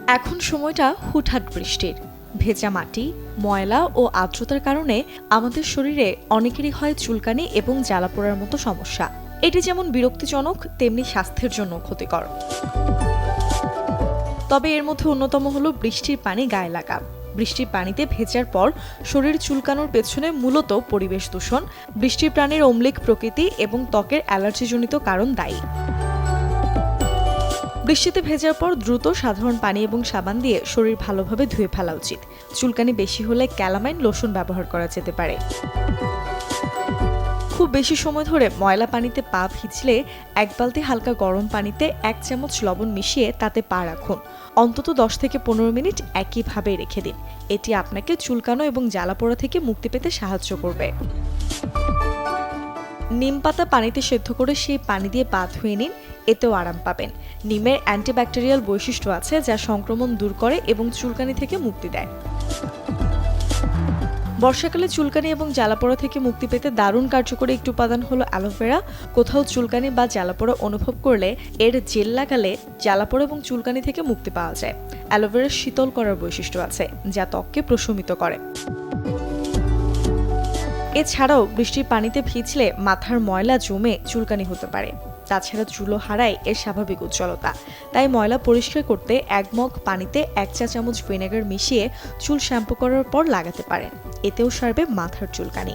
এখন সময়টা হুটহাট বৃষ্টির। ভেজা মাটি, ময়লা ও আর্দ্রতার কারণে আমাদের শরীরে অনেকেরই হয় চুলকানি এবং জ্বালাপোড়ার মতো সমস্যা। এটি যেমন বিরক্তিজনক, তেমনি স্বাস্থ্যের জন্য ক্ষতিকর। তবে এর মধ্যে অন্যতম হলো বৃষ্টির পানি গায়ে লাগা। বৃষ্টির পানিতে ভেজার পর শরীর চুলকানোর পেছনে মূলত পরিবেশ দূষণ, বৃষ্টির প্রাণীর অম্লিক প্রকৃতি এবং ত্বকের অ্যালার্জিজনিত কারণ দায়ী। বৃষ্টিতে ভেজার পর দ্রুত সাধারণ পানি এবং সাবান দিয়ে শরীর ভালোভাবে ধুয়ে ফেলা উচিত। চুলকানি বেশি হলে ক্যালামাইন লোশন ব্যবহার করা যেতে পারে। খুব বেশি সময় ধরে ময়লা পানিতে পা ভিজলে 1 বালতি হালকা গরম পানিতে 1 চামচ লবণ মিশিয়ে তাতে পা রাখুন। অন্তত 10 থেকে 15 মিনিট একইভাবে রেখে দিন। এটি আপনাকে চুলকানো এবং জ্বালাপোড়া থেকে মুক্তি পেতে সাহায্য করবে। নিম পাতা পানিতে সেদ্ধ করে সেই পানি দিয়ে পা ধুয়ে নিন, এতেও আরাম পাবেন। নিমের অ্যান্টিব্যাকটেরিয়াল বৈশিষ্ট্য আছে যা সংক্রমণ দূর করে এবং চুলকানি থেকে মুক্তি দেয়। বর্ষাকালে চুলকানি এবং জ্বালাপোড়া থেকে মুক্তি পেতে দারুণ কার্যকরী একটি উপাদান হলো অ্যালোভেরা। কোথাও চুলকানি বা জ্বালাপোড়া অনুভব করলে এর জেল লাগালে জ্বালাপোড়া এবং চুলকানি থেকে মুক্তি পাওয়া যায়। অ্যালোভেরার শীতল করার বৈশিষ্ট্য আছে যা ত্বককে প্রশমিত করে। এছাড়াও বৃষ্টির পানিতে ভিজলে মাথার ময়লা জমে চুলকানি হতে পারে। তাছাড়া চুলও হারায় এর স্বাভাবিক উজ্জ্বলতা। তাই ময়লা পরিষ্কার করতে 1 মগ পানিতে 1 চা চামচ ভিনেগার মিশিয়ে চুল শ্যাম্পু করার পর লাগাতে পারেন। এতেও সারবে মাথার চুলকানি।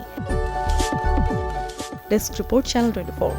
Desk report, channel 24।